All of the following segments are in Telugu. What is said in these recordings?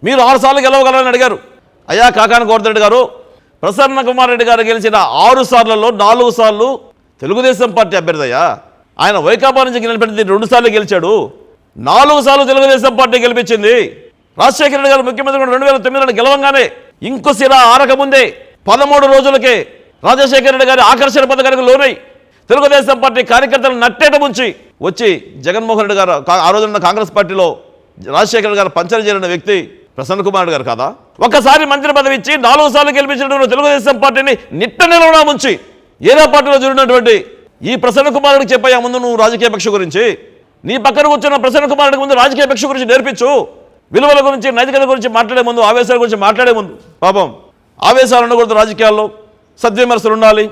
మీరు 6 సార్లు గెలవగలరని అడిగారు. అయ్యా కాకాని గోవర్ధన్ గారు, ప్రసన్న కుమార్ రెడ్డి గారు గెలిచిన 6 సార్లలో 4 సార్లు తెలుగుదేశం పార్టీ అభ్యర్థి అయ్యా. ఆయన వైకాపా నుంచి నిలబెట్టింది 2 సార్లు గెలిచాడు. 4 సార్లు తెలుగుదేశం పార్టీ గెలిపించింది. రాజశేఖర రెడ్డి గారు ముఖ్యమంత్రి 2009లో గెలవంగానే ఇంకొసిర ఆరకముందే 13 రోజులకే రాజశేఖర రెడ్డి గారి ఆకర్షణ పథకానికి లోనై తెలుగుదేశం పార్టీ కార్యకర్తలను నట్టేట ముంచి వచ్చి జగన్మోహన్ రెడ్డి గారు ఆ రోజున్న కాంగ్రెస్ పార్టీలో రాజశేఖర రెడ్డి గారు పంచన చేరిన వ్యక్తి ప్రసన్న కుమార్ రెడ్డి గారు కాదా? ఒక్కసారి మంత్రి పదవి ఇచ్చి 4 సార్లు గెలిపించినటువంటి తెలుగుదేశం పార్టీని నిట్ట నిలవడా ముంచి ఏదో పార్టీలో జరిగినటువంటి ఈ ప్రసన్న కుమార్ రెడ్డికి చెప్పాయా ముందు నువ్వు రాజకీయ పక్ష గురించి? నీ పక్కన కూర్చున్న ప్రసన్న కుమార్ రెడ్డికి ముందు రాజకీయ పక్ష గురించి నేర్పించు. విలువల గురించి, నైతికత గురించి మాట్లాడే ముందు, ఆవేశాల గురించి మాట్లాడే ముందు, పాపం ఆవేశాలు ఉండకూడదు, రాజకీయాల్లో సద్విమర్శలు ఉండాలి,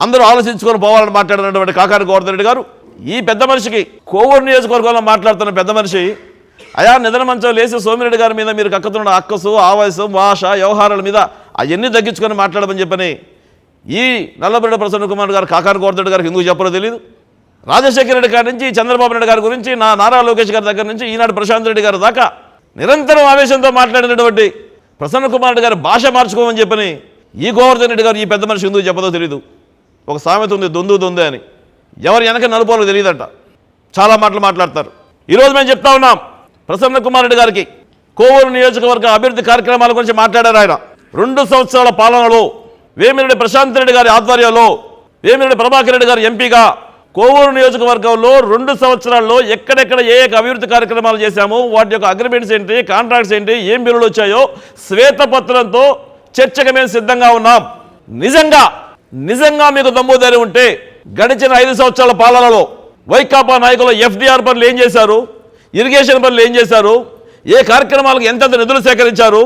అందరూ ఆలోచించుకొని పోవాలని మాట్లాడినటువంటి కాకాని గోవర్ధన్ రెడ్డి గారు ఈ పెద్ద మనిషికి కోవూరు నియోజకవర్గంలో మాట్లాడుతున్న పెద్ద మనిషి అయా నిద్ర మంచం లేచి సోమిరెడ్డి గారి మీద మీరు కక్కుతున్న అక్కసు, ఆవేశం, భాష, వ్యవహారాల మీద అవన్నీ తగ్గించుకొని మాట్లాడమని చెప్పని ఈ నల్లబెడ్డ ప్రసన్న కుమార్ గారు కాకాని గోవర్ధన్ రెడ్డి గారికి ఎందుకు చెప్పరో తెలియదు. రాజశేఖర రెడ్డి గారి నుంచి చంద్రబాబు నాయుడు గారి గురించి, నారా లోకేష్ గారి దగ్గర నుంచి ఈనాడు ప్రశాంత్ రెడ్డి గారి దాకా నిరంతరం ఆవేశంతో మాట్లాడినటువంటి ప్రసన్న కుమార్ రెడ్డి గారు భాష మార్చుకోమని చెప్పని ఈ గోవర్ధన్ రెడ్డి గారు ఈ పెద్ద మనిషి ఎందుకు చెప్పదో తెలియదు. ఒక సామెత ఉంది, దొందే అని. ఎవరు వెనక నలుపోలో తెలియదంట. చాలా మాటలు మాట్లాడతారు. ఈరోజు మేము చెప్తా ఉన్నాం, ప్రసన్న కుమార్ రెడ్డి గారికి కోవూరు నియోజకవర్గ అభివృద్ధి కార్యక్రమాల గురించి మాట్లాడారు. ఆయన 2 సంవత్సరాల పాలనలో వేమిరెడ్డి ప్రశాంత్ రెడ్డి గారి ఆధ్వర్యంలో వేమిరెడ్డి ప్రభాకర్ రెడ్డి గారు ఎంపీగా కోవూరు నియోజకవర్గంలో 2 సంవత్సరాల్లో ఎక్కడెక్కడ ఏ అభివృద్ధి కార్యక్రమాలు చేశామో వాటి యొక్క అగ్రిమెంట్స్ ఏంటి, కాంట్రాక్ట్స్ ఏంటి, ఏం బిల్లులు వచ్చాయో శ్వేతపత్రంతో చర్చకు మేము సిద్ధంగా ఉన్నాం. నిజంగా మీకు దమ్ము ధైర్యం ఉంటే గడిచిన 5 సంవత్సరాల పాలనలో వైకాపా నాయకులు FDR పనులు ఏం చేశారు, ఇరిగేషన్ పనులు ఏం చేశారు, ఏ కార్యక్రమాలకు ఎంతెంత నిధులు సేకరించారు,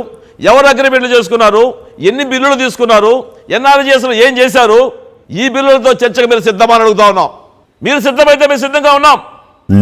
ఎవరు అగ్రిమెంట్లు చేసుకున్నారు, ఎన్ని బిల్లులు తీసుకున్నారు, NRGSలు ఏం చేశారు, ఈ బిల్లులతో చర్చకు మీరు సిద్ధమని అడుగుతా ఉన్నాం. మీరు సిద్ధమైతే మేము సిద్ధంగా ఉన్నాం.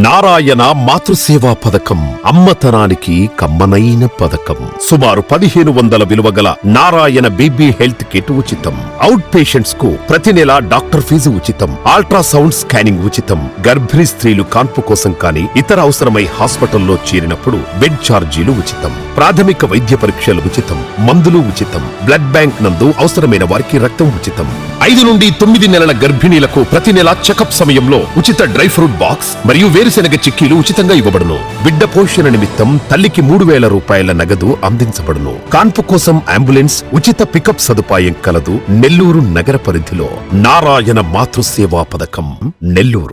నారాయణ మాతృసేవా పథకం అమ్మతనానికి కమ్మనైన పథకం. సుమారు 1500 విలువగల నారాయణ బేబీ హెల్త్ కిట్ ఉచితం. అవుట్ పేషెంట్స్ కు ప్రతి నెల డాక్టర్ ఫీజు ఉచితం. అల్ట్రాసౌండ్ స్కానింగ్ ఉచితం. గర్భిణీ స్త్రీలు కాన్పు కోసం కానీ ఇతర అవసరమై హాస్పిటల్లో చేరినప్పుడు బెడ్ ఛార్జీలు ఉచితం. ప్రాథమిక వైద్య పరీక్షలు ఉచితం. మందులు ఉచితం. బ్లడ్ బ్యాంక్ నందు అవసరమైన వారికి రక్తం ఉచితం. 5 నుండి 9 నెలల గర్భిణీలకు ప్రతి నెల చెకప్ సమయంలో ఉచిత డ్రై ఫ్రూట్ బాక్స్ మరియు వేరుశెనగ చిక్కీలు ఉచితంగా ఇవ్వబడును. బిడ్డ పోషణ నిమిత్తం తల్లికి 3000 రూపాయల నగదు అందించబడును. కాన్పు కోసం అంబులెన్స్ ఉచిత పికప్ సదుపాయం కలదు. నెల్లూరు నగర పరిధిలో నారాయణ మాతృసేవా పథకం, నెల్లూరు.